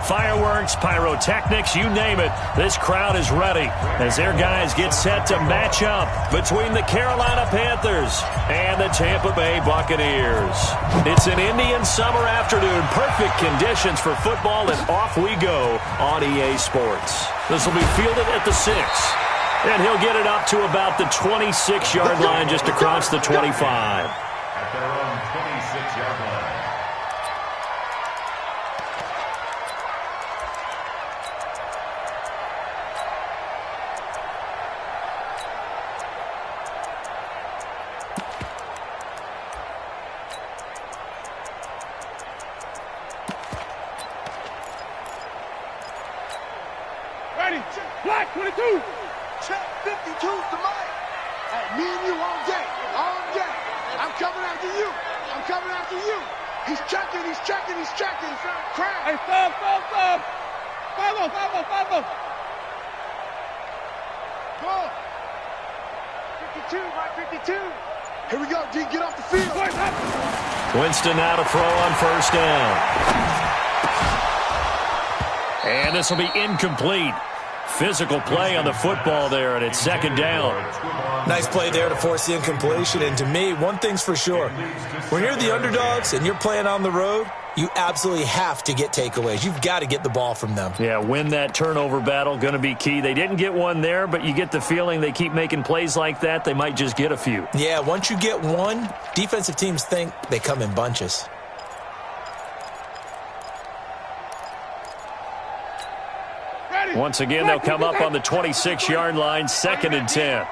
Fireworks, pyrotechnics, you name it. This crowd is ready as their guys get set to match up between the Carolina Panthers and the Tampa Bay Buccaneers. It's an Indian summer afternoon. Perfect conditions for football, and off we go on EA Sports. This will be fielded at the 6. And he'll get it up to about the 26-yard line just across the 25. At their own 26-yard line. Ready, black 22. Check 52 to Mike. Hey, me and you all day. All day. I'm coming after you. I'm coming after you. He's checking. Crap. Hey, stop. Follow. Go. 52, Mike 52. Here we go, D. Get off the field. Winston now to throw on first down. And this will be incomplete. Physical play on the football there, and it's second down. Nice play there to force the incompletion. And to me, one thing's for sure. When you're the underdogs and you're playing on the road, you absolutely have to get takeaways. You've got to get the ball from them. Yeah, win that turnover battle, going to be key. They didn't get one there, but you get the feeling they keep making plays like that, they might just get a few. Yeah, once you get one, defensive teams think they come in bunches. Once again, they'll come up on the 26-yard line, 2nd and 10.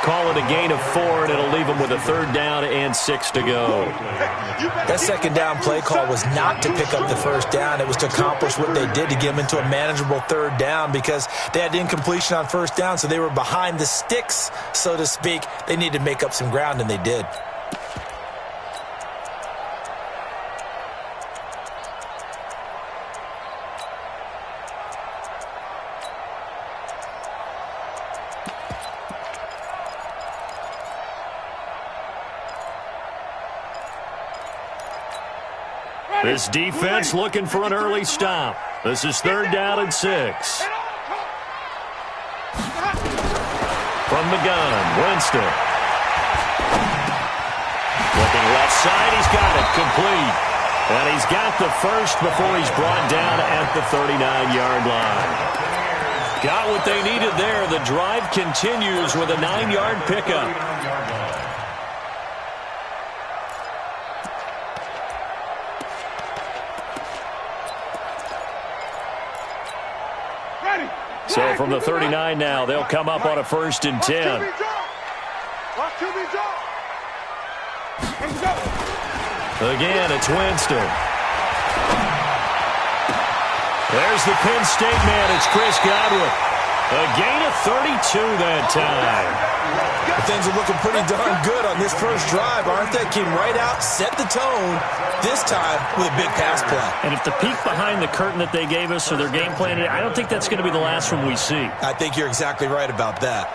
Call it a gain of 4, and it'll leave them with a 3rd down and 6 to go. That second down play call was not to pick up the first down. It was to accomplish what they did to get them into a manageable 3rd down because they had incompletion on first down, so they were behind the sticks, so to speak. They needed to make up some ground, and they did. This defense looking for an early stop. This is 3rd down and 6. From the gun, Winston. Looking left side, he's got it, complete. And he's got the first before he's brought down at the 39-yard line. Got what they needed there. The drive continues with a 9-yard pickup. So from the 39 now, they'll come up on a 1st and 10. Again, it's Winston. There's the Penn State man. It's Chris Godwin. A gain of 32 that time. Things are looking pretty darn good on this first drive, aren't they? Came right out, set the tone, this time with a big pass play. And if the peek behind the curtain that they gave us or their game plan, I don't think that's going to be the last one we see. I think you're exactly right about that.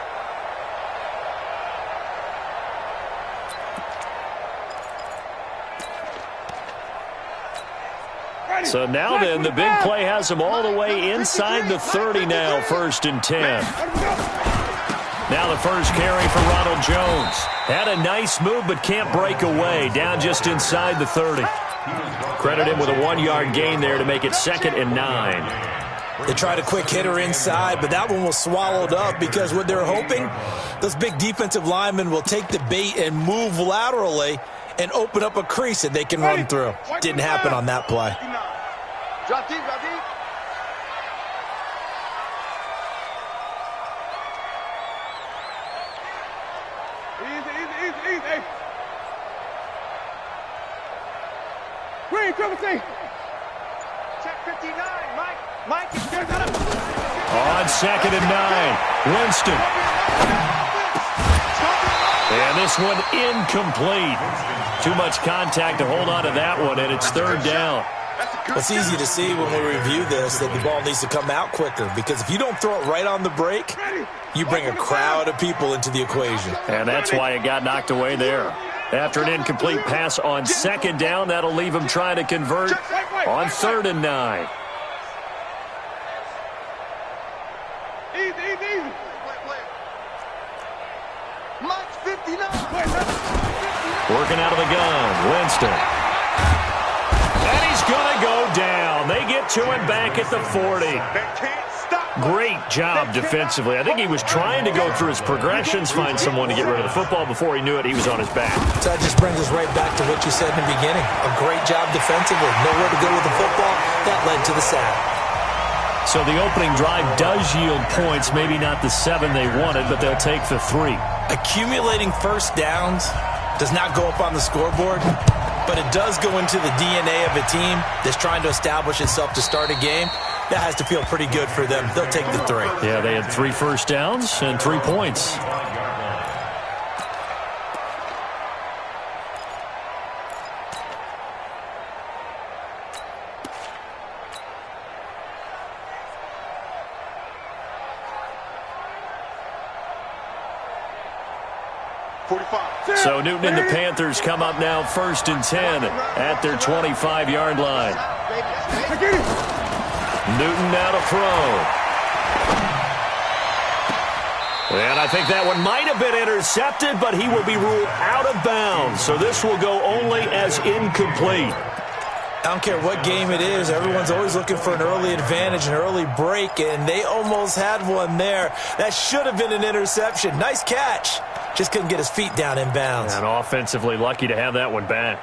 So now then, the big play has them all the way inside the 30 now, 1st and 10. Now the first carry for Ronald Jones. Had a nice move but can't break away. Down just inside the 30. Credit him with a 1-yard gain there to make it 2nd and 9. They tried a quick hitter inside, but that one was swallowed up because what they're hoping, those big defensive linemen will take the bait and move laterally and open up a crease that they can run through. Didn't happen on that play. Drop deep, drop deep. Easy. Green, triple C. Check 59, Mike is there. On 2nd and 9, Winston. And this one incomplete. Too much contact to hold on to that one, and it's 3rd down. That's a It's easy to see when we review this that the ball needs to come out quicker, because if you don't throw it right on the break, you bring a crowd of people into the equation. And that's why it got knocked away there. After an incomplete pass on second down, that'll leave him trying to convert on 3rd and 9. Easy. Mike's 59. Working out of the gun, Winston. And he's going to go down. They get to him back at the 40. They can't stop. Great job defensively. I think he was trying to go through his progressions, find someone to get rid of the football. Before he knew it, he was on his back. So that just brings us right back to what you said in the beginning. A great job defensively. Nowhere to go with the football. That led to the sack. So the opening drive does yield points. Maybe not the 7 they wanted, but they'll take the 3. Accumulating first downs does not go up on the scoreboard, but it does go into the DNA of a team that's trying to establish itself to start a game. That has to feel pretty good for them. They'll take the 3. Yeah, they had 3 first downs and 3 points. So Newton and the Panthers come up now 1st and 10 at their 25-yard line. Newton now to throw. And I think that one might have been intercepted, but he will be ruled out of bounds. So this will go only as incomplete. I don't care what game it is. Everyone's always looking for an early advantage, an early break, and they almost had one there. That should have been an interception. Nice catch. Just couldn't get his feet down in bounds. And offensively lucky to have that one back.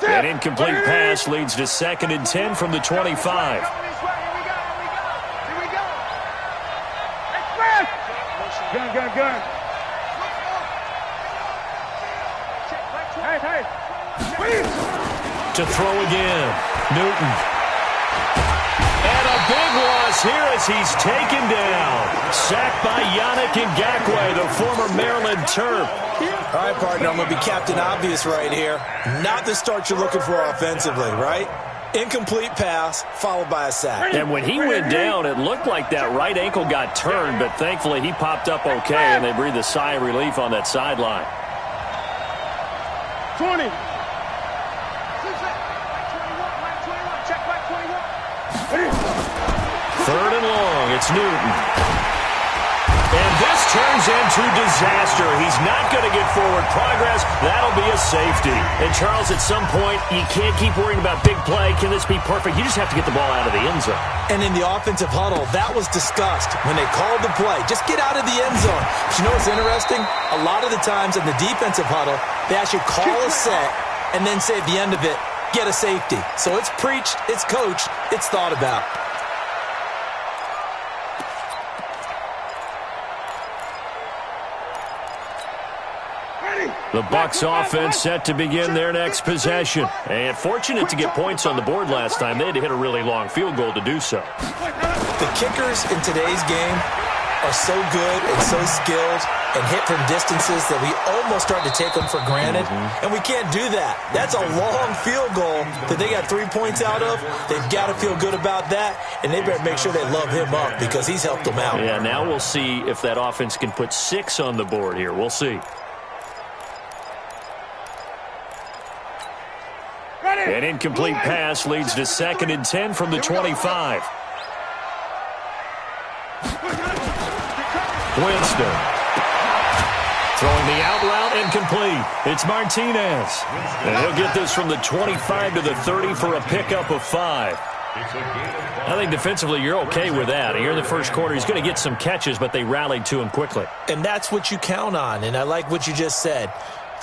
An incomplete pass leads to 2nd and 10 from the 25. Gun. Hey. To throw again, Newton. And a big loss here as he's taken down. Sacked by Yannick Ngakoue, the former Maryland Terp. All right, partner, I'm going to be Captain Obvious right here. Not the start you're looking for offensively, right? Incomplete pass followed by a sack. And when he went down, it looked like that right ankle got turned, but thankfully he popped up okay, and they breathed a sigh of relief on that sideline. 20. Third and long, it's Newton. And this turns into disaster. He's not going to get forward progress. That'll be a safety. And, Charles, at some point, you can't keep worrying about big play. Can this be perfect? You just have to get the ball out of the end zone. And in the offensive huddle, that was discussed when they called the play. Just get out of the end zone. But you know what's interesting? A lot of the times in the defensive huddle, they actually call a set and then say at the end of it, get a safety. So it's preached, it's coached, it's thought about. The Bucs offense set to begin their next possession. And fortunate to get points on the board last time. They had to hit a really long field goal to do so. The kickers in today's game are so good and so skilled and hit from distances that we almost start to take them for granted. And we can't do that. That's a long field goal that they got 3 points out of. They've got to feel good about that, and they better make sure they love him up because he's helped them out. Yeah, now we'll see if that offense can put 6 on the board here. We'll see. An incomplete pass leads to 2nd and 10 from the 25. Winston. Throwing the out route incomplete. It's Martinez. And he'll get this from the 25 to the 30 for a pickup of 5. I think defensively you're okay with that. Here in the first quarter, he's going to get some catches, but they rallied to him quickly. And that's what you count on, and I like what you just said.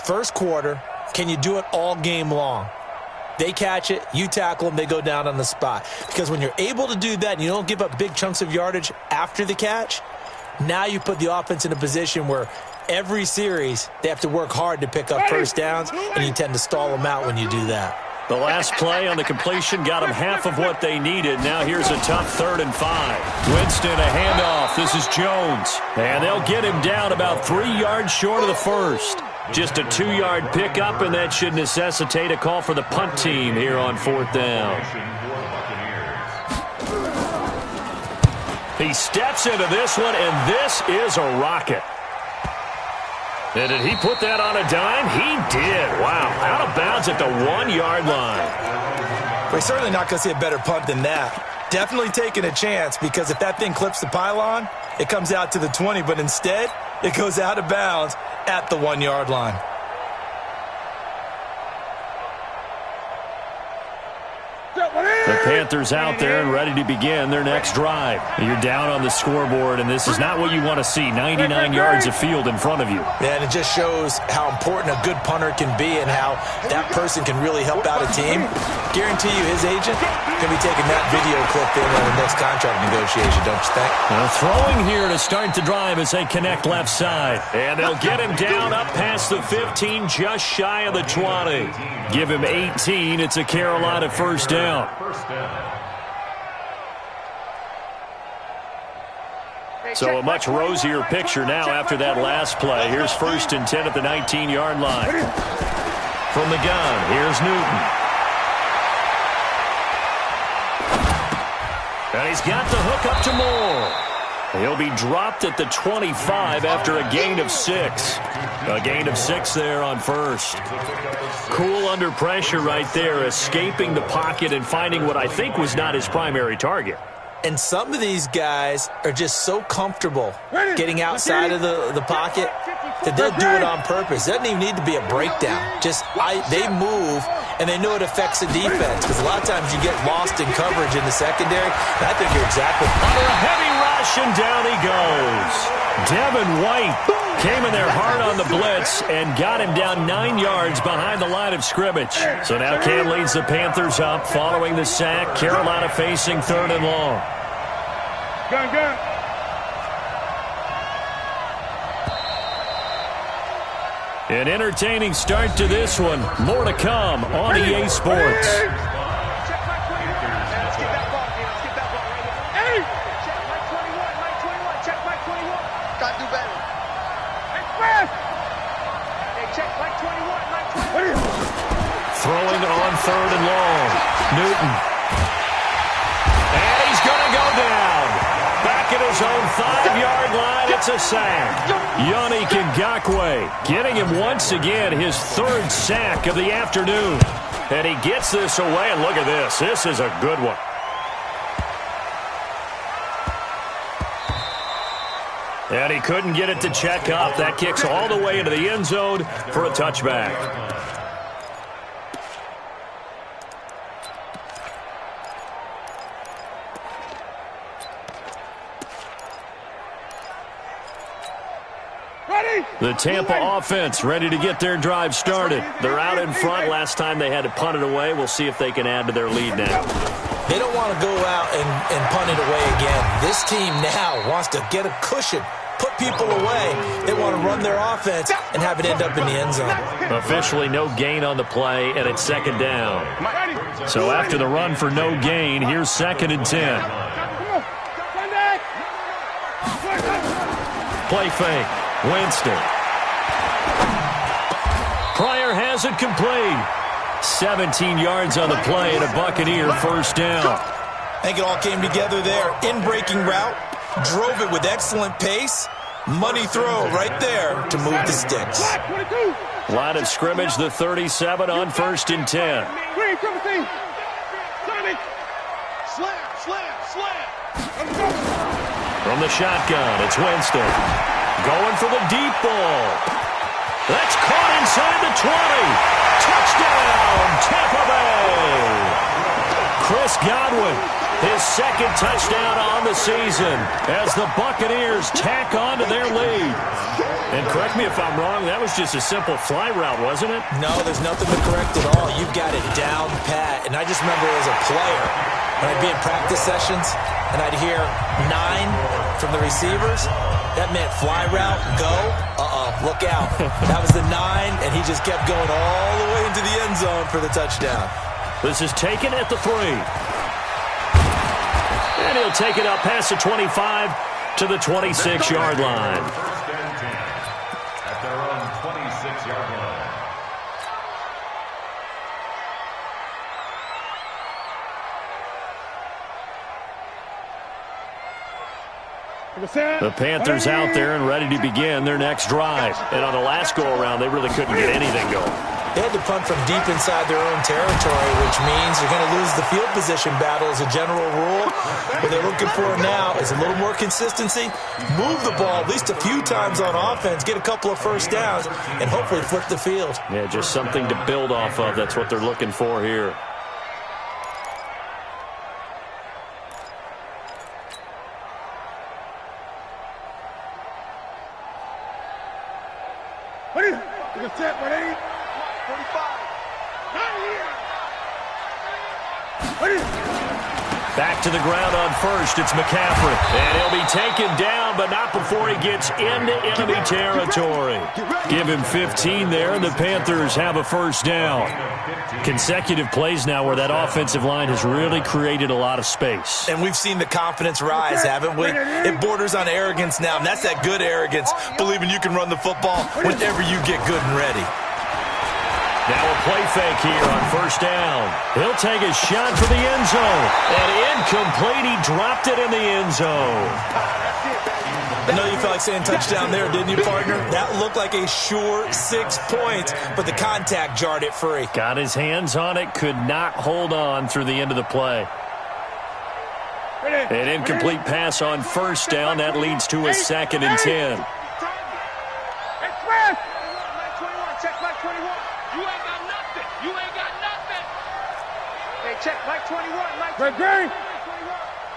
First quarter, can you do it all game long? They catch it, you tackle them, they go down on the spot. Because when you're able to do that and you don't give up big chunks of yardage after the catch, now you put the offense in a position where every series they have to work hard to pick up first downs, and you tend to stall them out when you do that. The last play on the completion got them half of what they needed. Now here's a tough 3rd and 5. Winston, a handoff. This is Jones. And they'll get him down about 3 yards short of the first. Just a 2-yard pickup, and that should necessitate a call for the punt team here on 4th down. He steps into this one, and this is a rocket. And did he put that on a dime? He did. Wow. Out of bounds at the 1-yard line. We're certainly not going to see a better punt than that. Definitely taking a chance, because if that thing clips the pylon, it comes out to the 20, but instead it goes out of bounds at the 1-yard line. The Panthers out there and ready to begin their next drive. You're down on the scoreboard, and this is not what you want to see. 99 yards of field in front of you. Yeah, and it just shows how important a good punter can be and how that person can really help out a team. Guarantee you his agent can be taking that video clip in on the next contract negotiation, don't you think? Now throwing here to start the drive as they connect left side. And they'll get him down up past the 15, just shy of the 20. Give him 18. It's a Carolina first down. So a much rosier picture now after that last play. Here's 1st and 10 at the 19-yard line. From the gun, here's Newton. And he's got the hook up to Moore. He'll be dropped at the 25 after a gain of 6. A gain of 6 there on first. Cool under pressure right there, escaping the pocket and finding what I think was not his primary target. And some of these guys are just so comfortable getting outside of the pocket that they'll do it on purpose. It doesn't even need to be a breakdown. They move, and they know it affects the defense, because a lot of times you get lost in coverage in the secondary. And I think you're exactly under a heavy rush, and down he goes. Devin White came in there hard on the blitz and got him down 9 yards behind the line of scrimmage. So now Cam leads the Panthers up following the sack. Carolina facing 3rd and long. Gun. An entertaining start to this one. More to come on EA Sports. Throwing on 3rd and long. Newton. And he's going to go down. Back at his own 5-yard line, it's a sack. Yannick Ngakoue getting him once again his 3rd sack of the afternoon. And he gets this away, and look at this. This is a good one. And he couldn't get it to check up. That kicks all the way into the end zone for a touchback. The Tampa offense ready to get their drive started. They're out in front. Last time they had to punt it away. We'll see if they can add to their lead now. They don't want to go out and punt it away again. This team now wants to get a cushion, put people away. They want to run their offense and have it end up in the end zone. Officially no gain on the play, and it's 2nd down. So after the run for no gain, here's 2nd and 10. Play fake. Winston. Pryor has it complete. 17 yards on the play and a Buccaneer first down. I think it all came together there. In-breaking route. Drove it with excellent pace. Money throw right there to move the sticks. Line of scrimmage, the 37 on 1st and 10. From the shotgun, it's Winston. Going for the deep ball. That's caught inside the 20. Touchdown, Tampa Bay. Chris Godwin, his 2nd touchdown on the season as the Buccaneers tack on to their lead. And correct me if I'm wrong, that was just a simple fly route, wasn't it? No, there's nothing to correct at all. You've got it down pat. And I just remember as a player, when I'd be in practice sessions and I'd hear 9 from the receivers, that meant fly route, go, look out. That was the 9, and he just kept going all the way into the end zone for the touchdown. This is taken at the 3. And he'll take it up past the 25 to the 26-yard line. First and 10 at their own 26-yard line. The Panthers out there and ready to begin their next drive. And on the last go-around, they really couldn't get anything going. They had to punt from deep inside their own territory, which means you're going to lose the field position battle as a general rule. What they're looking for now is a little more consistency, move the ball at least a few times on offense, get a couple of first downs, and hopefully flip the field. Yeah, just something to build off of. That's what they're looking for here. What is it? You can set, what is it? 45. Not here. What is it? Back to the ground on first. It's McCaffrey. And he'll be taken down, but not before he gets into enemy territory. Give him 15 there, and the Panthers have a first down. Consecutive plays now where that offensive line has really created a lot of space. And we've seen the confidence rise, haven't we? It borders on arrogance now, and that's that good arrogance, believing you can run the football whenever you get good and ready. Now a play fake here on first down. He'll take a shot for the end zone. And incomplete. He dropped it in the end zone. I know you felt like saying touchdown there, didn't you, partner? That looked like a sure 6 points, but the contact jarred it free. Got his hands on it, could not hold on through the end of the play. An incomplete pass on first down. That leads to a 2nd and 10. Check Mike 21. You ain't got nothing. You ain't got nothing. Hey, check Mike 21. Mike 21.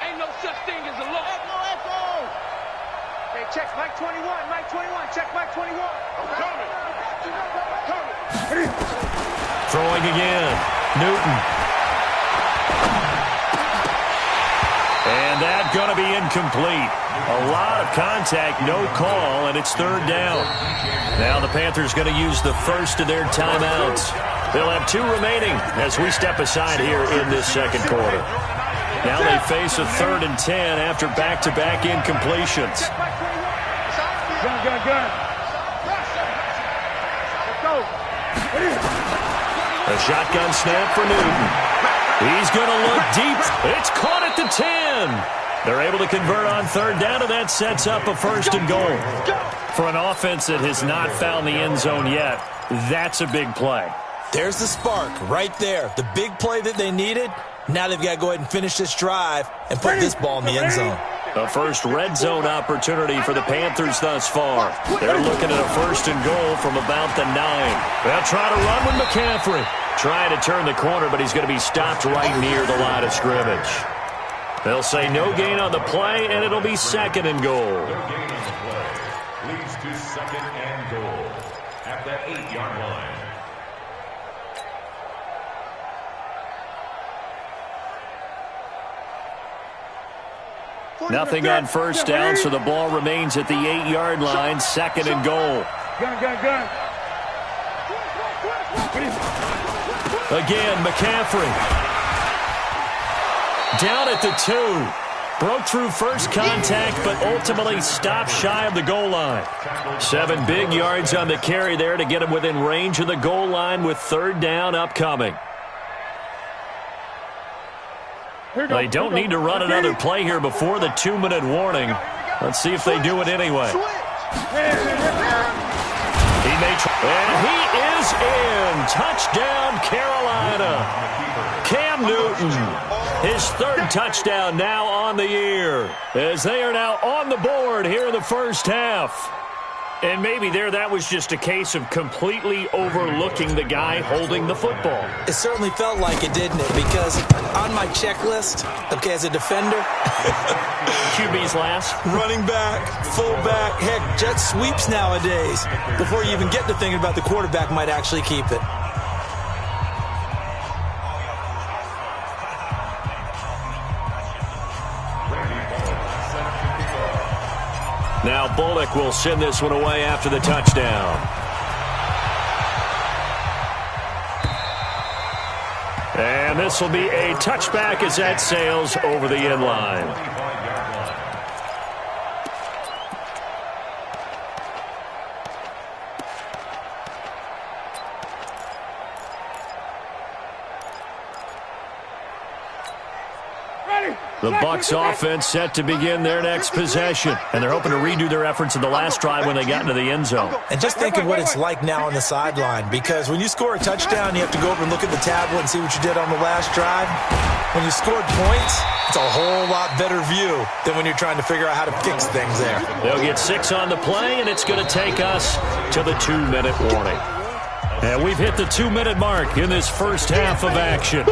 Ain't no such thing as a loss. Echo. Hey, check Mike 21. Mike 21. Check Mike 21. I'm coming. Throwing again. Newton. And that's going to be incomplete. A lot of contact, no call, and it's third down. Now the Panthers going to use the first of their timeouts. They'll have 2 remaining as we step aside here in this second quarter. Now they face a 3rd and 10 after back-to-back incompletions. Gun. A shotgun snap for Newton. He's going to look deep. It's caught at the 10. They're able to convert on third down, and that sets up a 1st and goal. For an offense that has not found the end zone yet, that's a big play. There's the spark right there. The big play that they needed. Now they've got to go ahead and finish this drive and put this ball in the end zone. A first red zone opportunity for the Panthers thus far. They're looking at a 1st and goal from about the 9. They'll try to run with McCaffrey. Trying to turn the corner, but he's going to be stopped right near the line of scrimmage. They'll say no gain on the play, and it'll be 2nd and goal. No gain on the play. Leads to 2nd and goal at the 8-yard line. Nothing on first down, so the ball remains at the 8-yard line. 2nd and goal. Gun. Again, McCaffrey. Down at the 2. Broke through first contact, but ultimately stopped shy of the goal line. 7 big yards on the carry there to get him within range of the goal line with 3rd down upcoming. They don't need to run another play here before the 2-minute warning. Let's see if they do it anyway. And he is in. Touchdown, Carolina. Cam Newton, his 3rd touchdown now on the year, as they are now on the board here in the first half. And maybe that was just a case of completely overlooking the guy holding the football. It certainly felt like it, didn't it? Because on my checklist, okay, as a defender, QB's last. Running back, fullback, heck, jet sweeps nowadays. Before you even get to thinking about the quarterback might actually keep it. Now Bullock will send this one away after the touchdown. And this will be a touchback as that sails over the end line. The Bucs offense set to begin their next possession. And they're hoping to redo their efforts in the last drive when they got into the end zone. And just think of what it's like now on the sideline. Because when you score a touchdown, you have to go over and look at the tablet and see what you did on the last drive. When you scored points, it's a whole lot better view than when you're trying to figure out how to fix things there. They'll get 6 on the play, and it's going to take us to the 2-minute warning. And we've hit the 2-minute mark in this first half of action.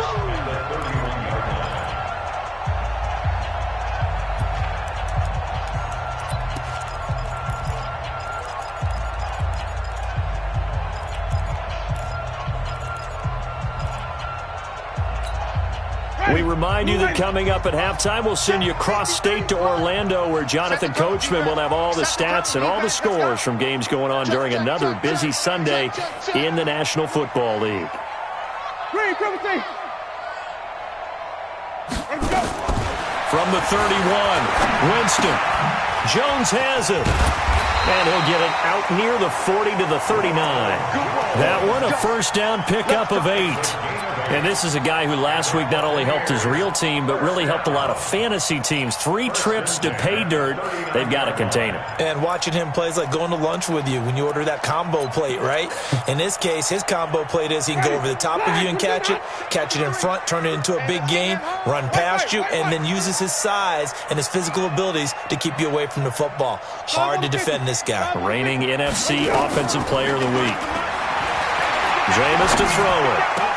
We remind you that coming up at halftime, we'll send you cross-state to Orlando, where Jonathan Coachman will have all the stats and all the scores from games going on during another busy Sunday in the National Football League. From the 31, Winston. Jones has it. And he'll get it out near the 40 to the 39. That one, a first down pickup of 8. And this is a guy who last week not only helped his real team, but really helped a lot of fantasy teams. 3 trips to pay dirt. They've got to contain him. And watching him play is like going to lunch with you when you order that combo plate, right? In this case, his combo plate is he can go over the top of you and catch it in front, turn it into a big gain, run past you, and then uses his size and his physical abilities to keep you away from the football. Hard to defend this guy. Reigning NFC Offensive Player of the Week. Jameis to throw it.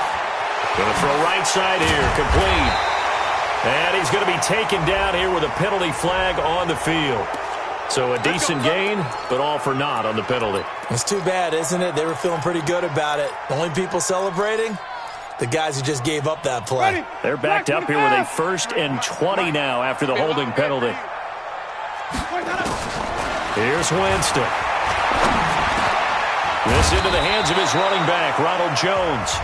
Going to throw right side here, complete. And he's going to be taken down here with a penalty flag on the field. So a decent gain, but all for naught on the penalty. It's too bad, isn't it? They were feeling pretty good about it. The only people celebrating, the guys who just gave up that play. They're backed up here with a 1st and 20 now after the holding penalty. Here's Winston. This into the hands of his running back, Ronald Jones.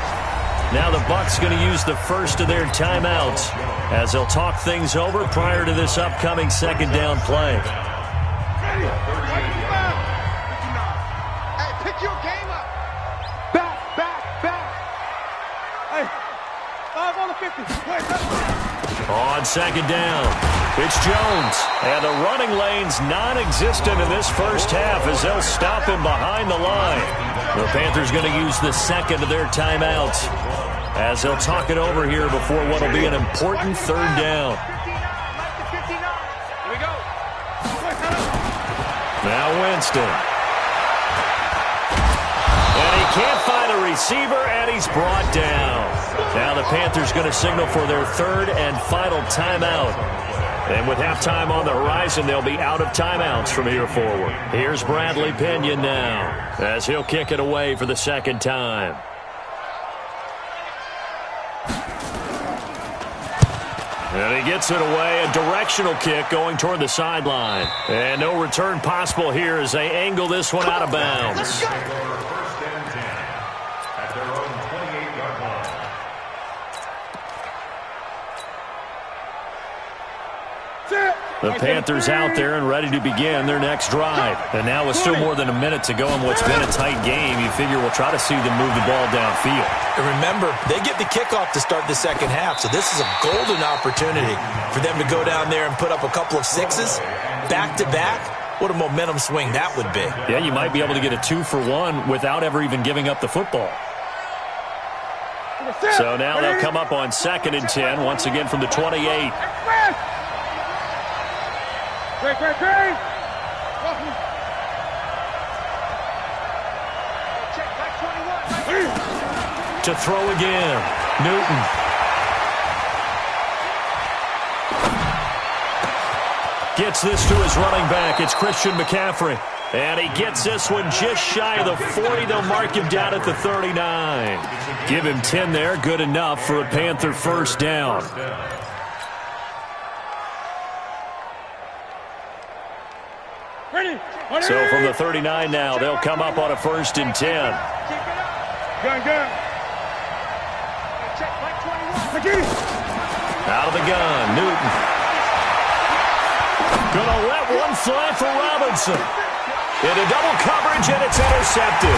Now the Bucs going to use the first of their timeouts as they'll talk things over prior to this upcoming 2nd down play. Hey, pick your game up. Back. Hey, 5 on the 50. On 2nd down, it's Jones. And the running lane's non-existent in this first half as they'll stop him behind the line. The Panthers going to use the 2nd of their timeouts as they'll talk it over here before what will be an important 3rd down. Here we go. Now Winston. And he can't find a receiver, and he's brought down. Now the Panthers going to signal for their 3rd and final timeout. And with halftime on the horizon, they'll be out of timeouts from here forward. Here's Bradley Pinion now as he'll kick it away for the 2nd time. And he gets it away, a directional kick going toward the sideline. And no return possible here as they angle this one out of bounds. The Panthers out there and ready to begin their next drive. And now with still more than a minute to go in what's been a tight game, you figure we'll try to see them move the ball downfield. And remember, they get the kickoff to start the 2nd half, so this is a golden opportunity for them to go down there and put up a couple of 6s back-to-back. What a momentum swing that would be. Yeah, you might be able to get a 2-for-1 without ever even giving up the football. So now they'll come up on 2nd and 10, once again from the 28. Great. To throw again, Newton. Gets this to his running back. It's Christian McCaffrey. And he gets this one just shy of the 40. They'll mark him down at the 39. Give him 10 there. Good enough for a Panther 1st down. So from the 39 now, they'll come up on a 1st and 10. Gun. Check, Mike 21. Out of the gun, Newton. Gonna let one fly for Robinson. Into double coverage, and it's intercepted.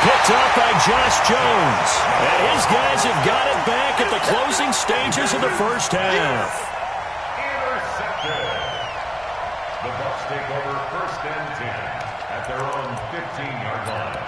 Picked up by Josh Jones. And his guys have got it back at the closing stages of the first half. Intercepted. The Bucs take over 1st and 10 at their own 15-yard line.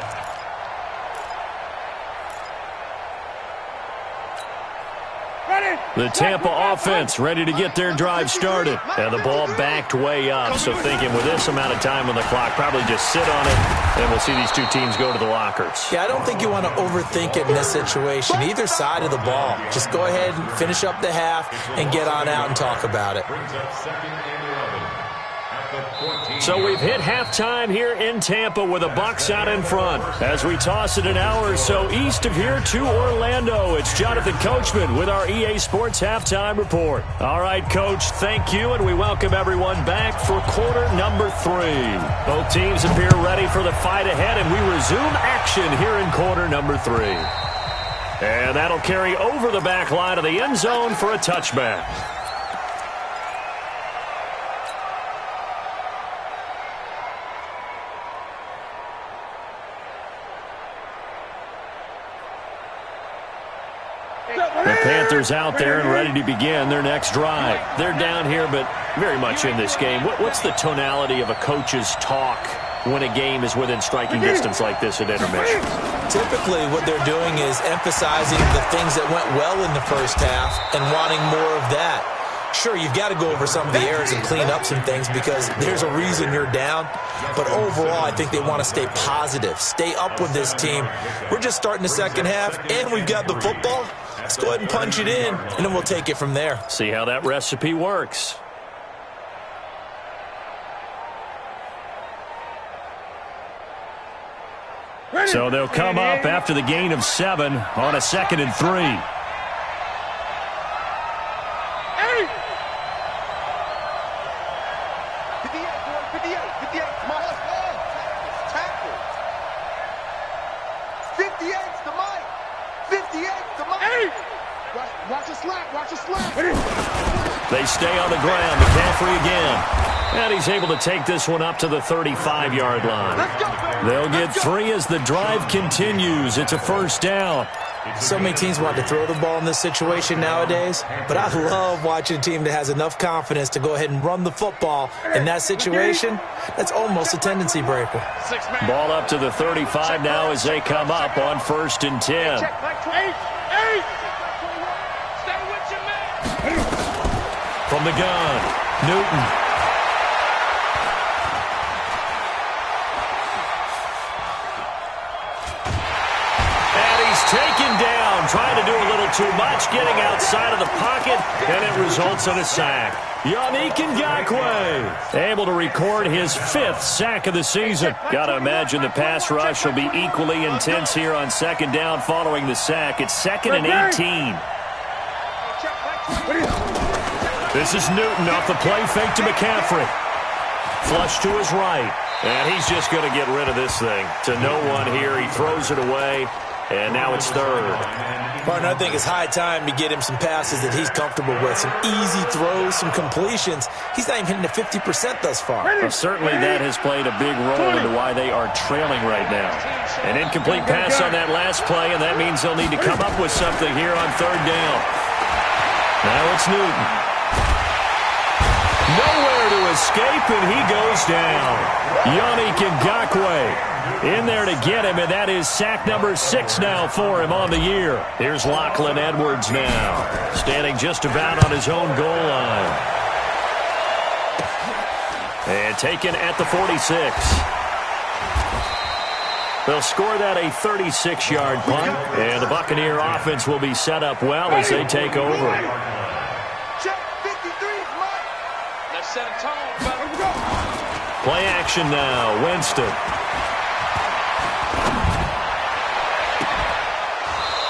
The Tampa offense ready to get their drive started. And the ball backed way up. So thinking with this amount of time on the clock, probably just sit on it, and we'll see these two teams go to the lockers. Yeah, I don't think you want to overthink it in this situation. Either side of the ball. Just go ahead and finish up the half and get on out and talk about it. Brings up 2nd and 11 at the 14. So we've hit halftime here in Tampa with the Bucs out in front. As we toss it an hour or so east of here to Orlando, it's Jonathan Coachman with our EA Sports Halftime Report. All right, Coach, thank you, and we welcome everyone back for quarter number 3. Both teams appear ready for the fight ahead, and we resume action here in quarter number 3. And that'll carry over the back line of the end zone for a touchback. The Panthers out there and ready to begin their next drive. They're down here, but very much in this game. What's the tonality of a coach's talk when a game is within striking distance like this at intermission? Typically, what they're doing is emphasizing the things that went well in the first half and wanting more of that. Sure, you've got to go over some of the errors and clean up some things because there's a reason you're down. But overall, I think they want to stay positive, stay up with this team. We're just starting the second half, and we've got the football. Let's go ahead and punch it in, and then we'll take it from there. See how that recipe works. So they'll come up after the gain of 7 on a 2nd and 3. They stay on the ground. McCaffrey again. And he's able to take this one up to the 35-yard line. They'll get 3 as the drive continues. It's a first down. So many teams want to throw the ball in this situation nowadays, but I love watching a team that has enough confidence to go ahead and run the football in that situation. That's almost a tendency breaker. Ball up to the 35 now as they come up on 1st and 10. From the gun, Newton. And he's taken down, trying to do a little too much, getting outside of the pocket, and it results in a sack. Yannick Ngakoue able to record his 5th sack of the season. Got to imagine the pass rush will be equally intense here on 2nd down following the sack. It's 2nd and 18. This is Newton off the play fake to McCaffrey. Flush to his right. And he's just going to get rid of this thing. To no one here. He throws it away. And now it's 3rd. Partner, I think it's high time to get him some passes that he's comfortable with. Some easy throws, some completions. He's not even hitting the 50% thus far. Well, certainly that has played a big role into why they are trailing right now. An incomplete pass on that last play, and that means they'll need to come up with something here on 3rd down. Now it's Newton. Nowhere to escape, and he goes down. Yannick Ngakoue in there to get him, and that is sack number 6 now for him on the year. Here's Lachlan Edwards now, standing just about on his own goal line. And taken at the 46. They'll score that a 36-yard punt, and the Buccaneer offense will be set up well as they take over. Play action now, Winston.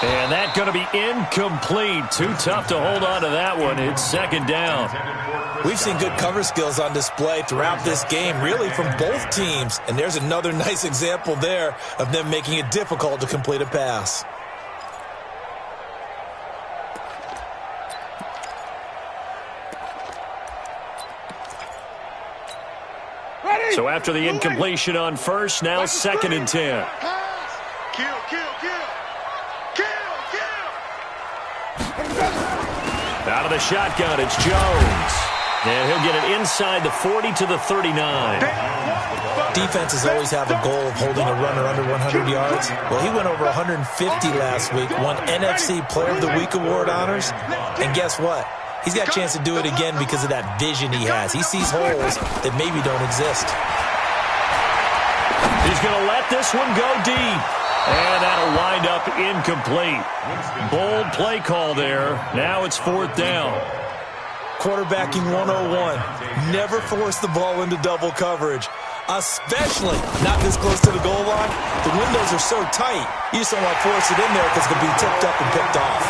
And that's going to be incomplete. Too tough to hold on to that one. It's 2nd down. We've seen good cover skills on display throughout this game, really from both teams. And there's another nice example there of them making it difficult to complete a pass. So after the incompletion on first, now 2nd and 10. Kill. Out of the shotgun, it's Jones. And he'll get it inside the 40 to the 39. Defenses always have a goal of holding a runner under 100 yards. Well, he went over 150 last week, won NFC Player of the Week award honors. And guess what? He's got a chance to do it again because of that vision he has. He sees holes that maybe don't exist. He's going to let this one go deep. And that'll wind up incomplete. Bold play call there. Now it's 4th down. Quarterbacking 101. Never force the ball into double coverage, especially not this close to the goal line. The windows are so tight, you just don't want to force it in there because it could be tipped up and picked off.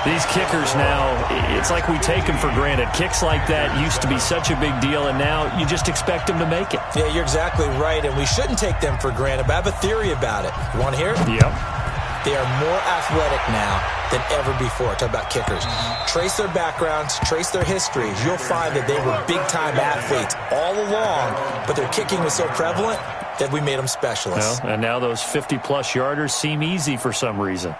These kickers now, it's like we take them for granted. Kicks like that used to be such a big deal, and now you just expect them to make it. Yeah, you're exactly right, and we shouldn't take them for granted, but I have a theory about it. You want to hear it? Yep. They are more athletic now than ever before. Talk about kickers. Trace their backgrounds, trace their histories. You'll find that they were big-time athletes all along, but their kicking was so prevalent that we made them specialists. Well, and now those 50-plus yarders seem easy for some reason.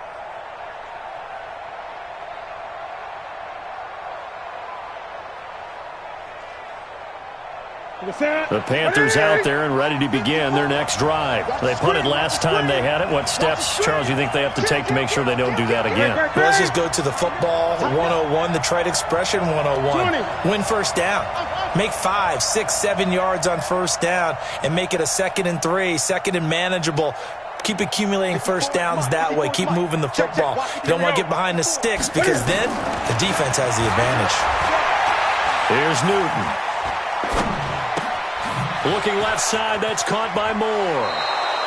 The Panthers out there and ready to begin their next drive. They punted last time they had it. What steps, Charles, you think they have to take to make sure they don't do that again? Well, let's just go to the football 101, the trite expression 101. Win first down. Make 5, 6, 7 yards on first down and make it a 2nd and 3, 2nd and manageable. Keep accumulating first downs that way. Keep moving the football. You don't want to get behind the sticks because then the defense has the advantage. Here's Newton. Looking left side, that's caught by Moore.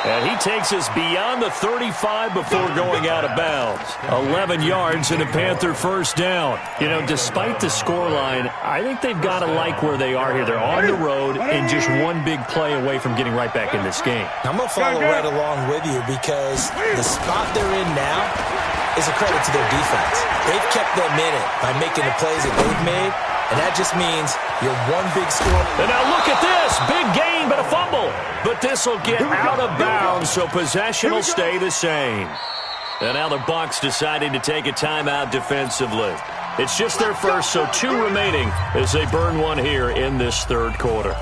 And he takes us beyond the 35 before going out of bounds. 11 yards and a Panther first down. You know, despite the scoreline, I think they've got to like where they are here. They're on the road and just one big play away from getting right back in this game. I'm going to follow right along with you because the spot they're in now is a credit to their defense. They've kept them in it by making the plays that they've made. And that just means you're one big score. And now look at this. Big gain, but a fumble. But this will get out of bounds, so possession will stay the same. And now the Bucs deciding to take a timeout defensively. It's just their first, so 2 remaining as they burn one here in this 3rd quarter.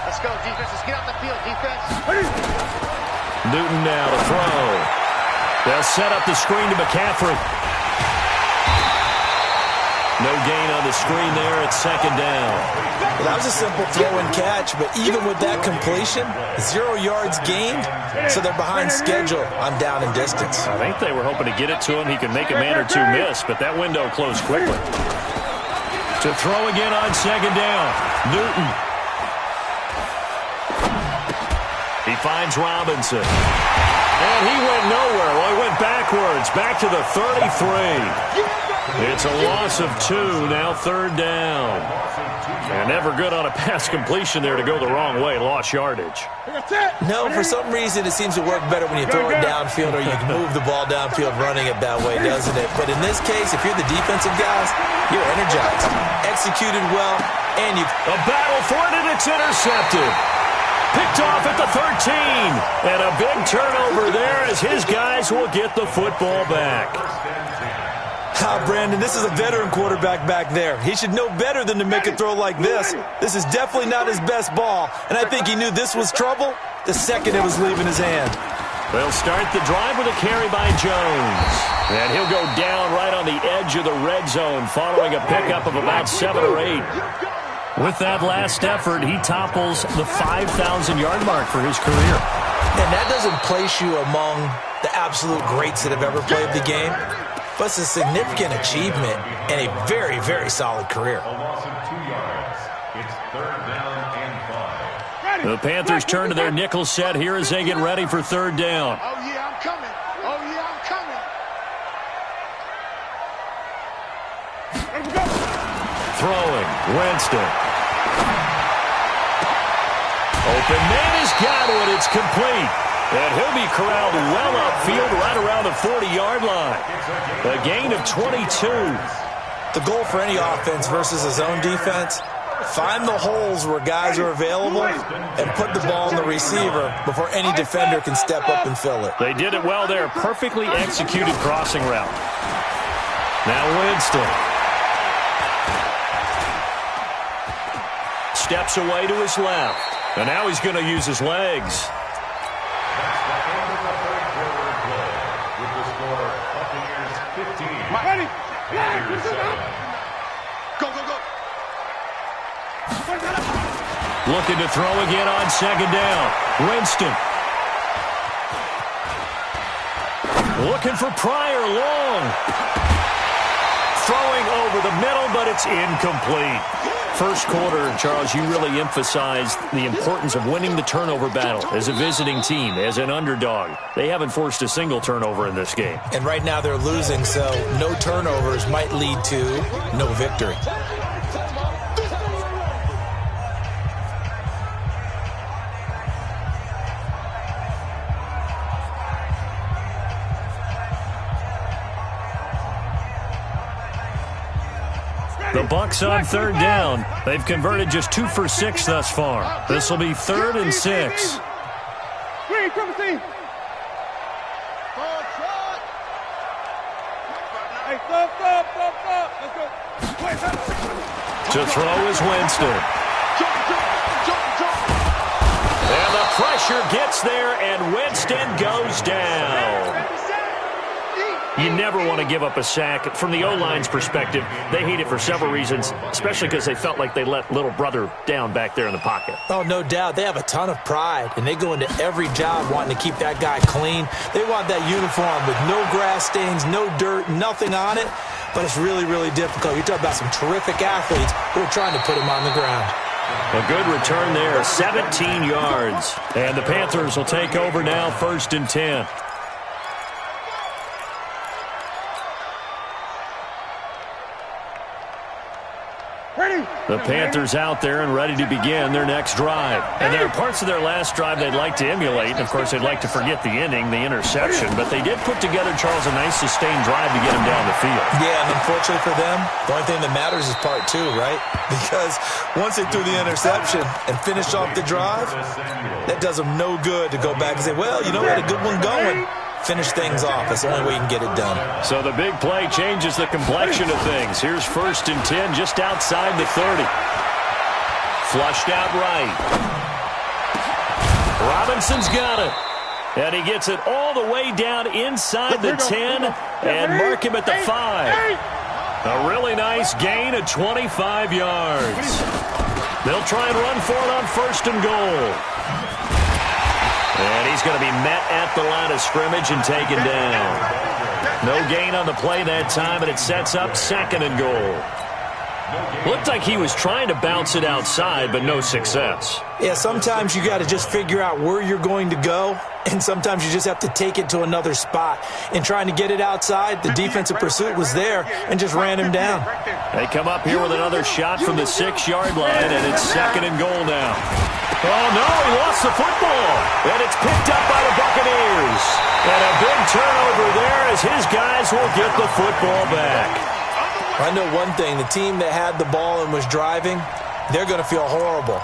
Let's go, defense. Let's get out the field, defense. Newton now to throw. They'll set up the screen to McCaffrey. No gain on the screen there at 2nd down. Well, that was a simple throw and catch, but even with that completion, 0 yards gained, so they're behind schedule on down and distance. I think they were hoping to get it to him. He could make a man or 2 miss, but that window closed quickly. To throw again on 2nd down. Newton. He finds Robinson. And he went nowhere. Well, he went backwards. Back to the 33. It's a loss of 2. Now 3rd down. And never good on a pass completion there to go the wrong way. Lost yardage. No, for some reason it seems to work better when you throw it downfield or you can move the ball downfield running it that way, doesn't it? But in this case, if you're the defensive guys, you're energized. Executed well, and you've... A battle for it, and it's intercepted. Picked off at the 13. And a big turnover there as his guys will get the football back. Brandon, this is a veteran quarterback back there. He should know better than to make a throw like this. This is definitely not his best ball, and I think he knew this was trouble the second it was leaving his hand. They'll start the drive with a carry by Jones. And he'll go down right on the edge of the red zone following a pickup of about 7 or 8. With that last effort, he topples the 5,000-yard mark for his career. And that doesn't place you among the absolute greats that have ever played the game. But it's a significant achievement and a very, very solid career. A loss of 2 yards. It's 3rd down and 5. The Panthers turn to their nickel set here as they get ready for 3rd down. Oh, yeah, I'm coming. Oh, yeah, I'm coming. Throwing, Winston. Open man has got it. It's complete. And he'll be corralled well upfield right around the 40-yard line. A gain of 22. The goal for any offense versus his own defense, find the holes where guys are available and put the ball in the receiver before any defender can step up and fill it. They did it well there. Perfectly executed crossing route. Now Winston. Steps away to his left. And now he's going to use his legs. That's the end of the third quarter of play. With the score, Buccaneers 15. Ready? Packers 7. Go, go, go. Looking to throw again on second down. Winston. Looking for Pryor long. Throwing over the middle, but it's incomplete. First quarter, Charles, you really emphasized the importance of winning the turnover battle as a visiting team, as an underdog. They haven't forced a single turnover in this game. And right now they're losing, so no turnovers might lead to no victory. The Bucs on third down. They've converted just 2 for 6 thus far. This will be 3rd and 6. Green, triple team. Hey, stop. Let's go. To throw is Winston. And the pressure gets there, and Winston goes down. You never want to give up a sack. From the O-line's perspective, they hate it for several reasons, especially because they felt like they let little brother down back there in the pocket. Oh, no doubt. They have a ton of pride, and they go into every job wanting to keep that guy clean. They want that uniform with no grass stains, no dirt, nothing on it, but it's really, really difficult. You're talking about some terrific athletes who are trying to put him on the ground. A good return there, 17 yards. And the Panthers will take over now, 1st and 10. The Panthers out there and ready to begin their next drive. And there are parts of their last drive they'd like to emulate. And, of course, they'd like to forget the ending, the interception. But they did put together, Charles, a nice sustained drive to get him down the field. Yeah, and unfortunately for them, the only thing that matters is part 2, right? Because once they threw the interception and finished off the drive, that does them no good to go back and say, well, you know, we had a good one going. Finish things off. That's the only way you can get it done. So the big play changes the complexion of things. Here's 1st and 10 just outside the 30. Flushed out right. Robinson's got it. And he gets it all the way down inside the 10 and mark him at the 5. A really nice gain of 25 yards. They'll try and run for it on 1st and goal. And he's going to be met at the line of scrimmage and taken down. No gain on the play that time, and it sets up 2nd and goal. Looked like he was trying to bounce it outside, but no success. Yeah, sometimes you got to just figure out where you're going to go, and sometimes you just have to take it to another spot. In trying to get it outside, the defensive pursuit was there and just ran him down. They come up here with another shot from the 6-yard line, and it's 2nd and goal now. Oh, no, he lost the football, and it's picked up by the Buccaneers. And a big turnover there as his guys will get the football back. I know one thing, the team that had the ball and was driving, they're going to feel horrible.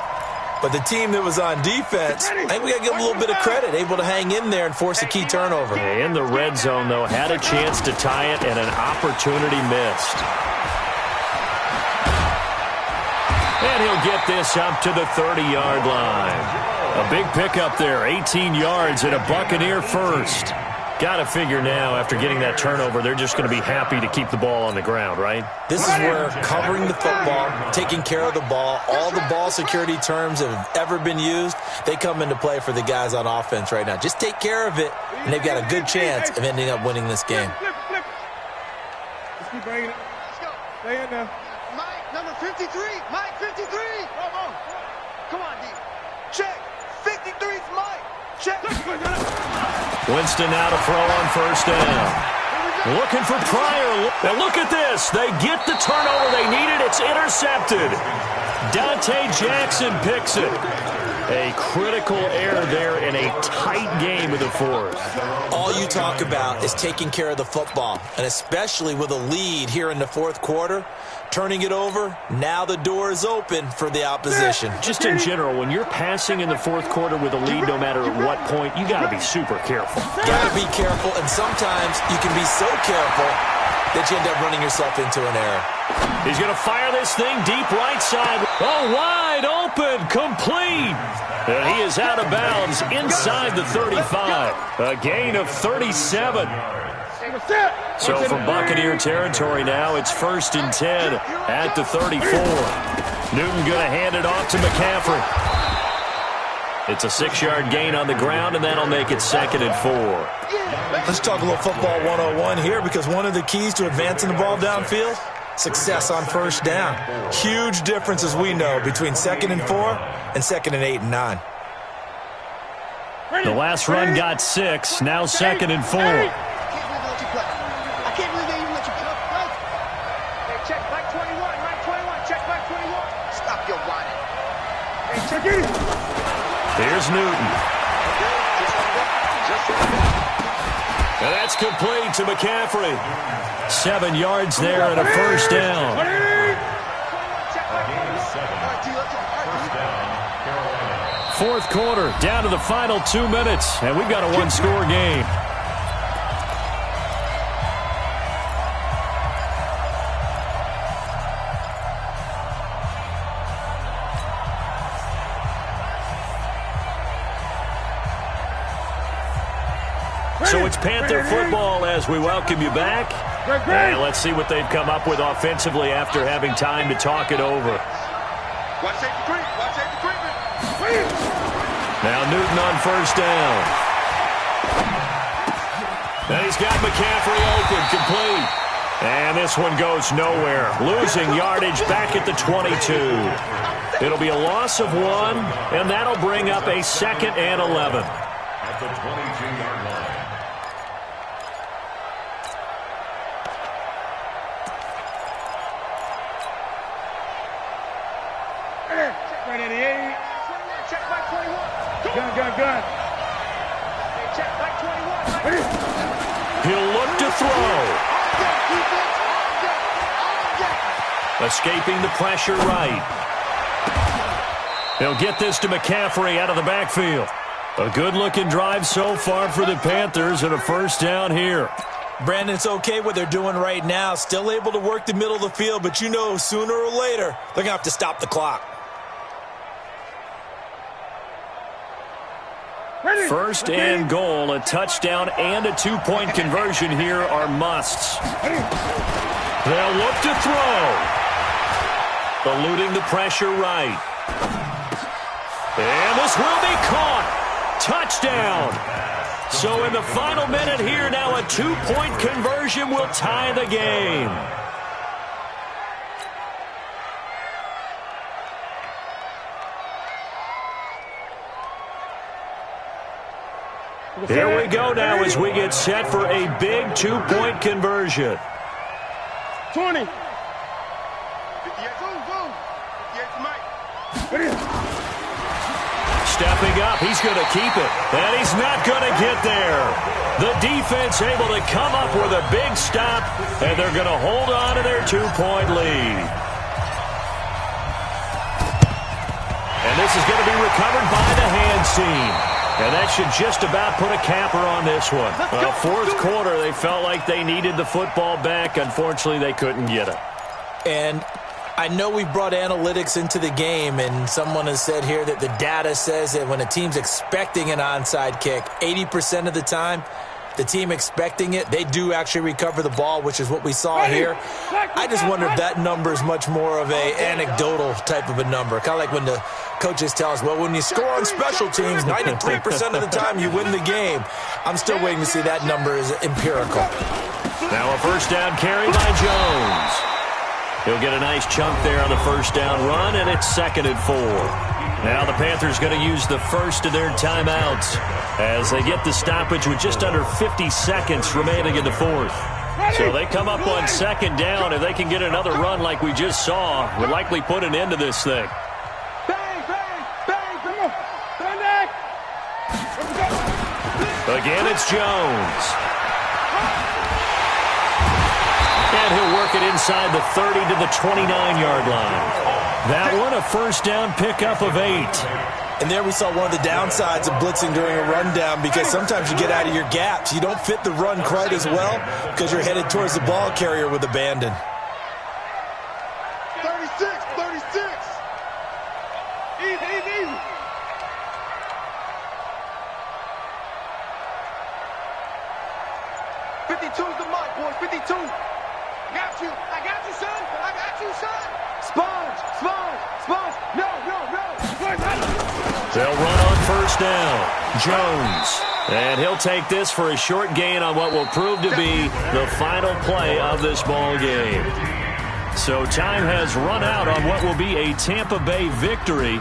But the team that was on defense, I think we got to give them a little bit of credit, able to hang in there and force a key turnover. In the red zone, though, had a chance to tie it and an opportunity missed. And he'll get this up to the 30-yard line. A big pickup there, 18 yards and a Buccaneer first. Got to figure now, after getting that turnover, they're just going to be happy to keep the ball on the ground, right? This is where covering the football, taking care of the ball, all the ball security terms that have ever been used, they come into play for the guys on offense right now. Just take care of it, and they've got a good chance of ending up winning this game. Let's keep bringing it. Stay in there. Mike, number 53. Mike, 53. Come on, D. Check. 53's Mike. Check. Winston now to throw on 1st down. Looking for Pryor. And look at this. They get the turnover they needed. It's intercepted. Dante Jackson picks it. A critical error there in a tight game in the fourth. All you talk about is taking care of the football, and especially with a lead here in the fourth quarter, turning it over, now the door is open for the opposition. Just in general, when you're passing in the fourth quarter with a lead, no matter at what point, you got to be super careful. Got to be careful, and sometimes you can be so careful that you end up running yourself into an error. He's going to fire this thing deep right side. Oh, wide open, complete. And he is out of bounds inside the 35. A gain of 37. So from Buccaneer territory now, it's 1st and 10 at the 34. Newton going to hand it off to McCaffrey. It's a 6-yard gain on the ground, and that'll make it 2nd and 4. Let's talk a little football 101 here, because one of the keys to advancing the ball downfield, success on first down. Huge difference, as we know, between 2nd and 4 and 2nd and 8 and 9. The last run got 6, now 2nd and 4. I can't believe they even let you play. Hey, check Mike 21, Mike 21, check Mike 21. Stop your whining. Hey, check it. Here's Newton. And that's complete to McCaffrey. 7 yards there and a first down. Fourth quarter, down to the final 2 minutes, and we've got a one-score game. So it's Panther football as we welcome you back. And let's see what they've come up with offensively after having time to talk it over. Watch safety creep. Watch safety creep. Now Newton on first down. And he's got McCaffrey open, complete. And this one goes nowhere. Losing yardage back at the 22. It'll be a loss of 1, and that'll bring up a 2nd and 11. At the 22-yard line. Right at the 8. Check Mike 21. Gun. Hey, check Mike 21. He'll look to throw. Escaping the pressure right. He'll get this to McCaffrey out of the backfield. A good-looking drive so far for the Panthers and a first down here. Brandon, it's okay what they're doing right now. Still able to work the middle of the field, but you know sooner or later they're going to have to stop the clock. First and goal, a touchdown and a 2-point conversion here are musts. They'll look to throw. Eluding the pressure right. And this will be caught. Touchdown. So in the final minute here, now a 2-point conversion will tie the game. Here we go now as we get set for a big 2-point conversion. 20. 58 Mike. Stepping up, he's going to keep it, and he's not going to get there. The defense able to come up with a big stop, and they're going to hold on to their 2-point lead. And this is going to be recovered by the hands team. And that should just about put a capper on this one. Fourth quarter, they felt like they needed the football back. Unfortunately, they couldn't get it. And I know we brought analytics into the game, and someone has said here that the data says that when a team's expecting an onside kick, 80% of the time, the team expecting it, they do actually recover the ball, which is what we saw here. I just wonder if that number is much more of a anecdotal type of a number. Kind of like when the coaches tell us, well, when you score on special teams, 93% of the time you win the game. I'm still waiting to see that number is empirical. Now a first down carry by Jones. He'll get a nice chunk there on the first down run, and it's 2nd and 4. Now the Panthers going to use the first of their timeouts as they get the stoppage with just under 50 seconds remaining in the fourth. So they come up on 2nd down. If they can get another run like we just saw, will likely put an end to this thing. Bang, bang, bang, come on. Again, it's Jones. And he'll work it inside the 30 to the 29-yard line. That one, a first down pickup of 8. And there we saw one of the downsides of blitzing during a rundown, because sometimes you get out of your gaps. You don't fit the run quite as well because you're headed towards the ball carrier with abandon. 36. Easy. 52's the mark, boys. 52. I got you, son. Sponge. No. They'll run on first down. Jones. And he'll take this for a short gain on what will prove to be the final play of this ball game. So time has run out on what will be a Tampa Bay victory.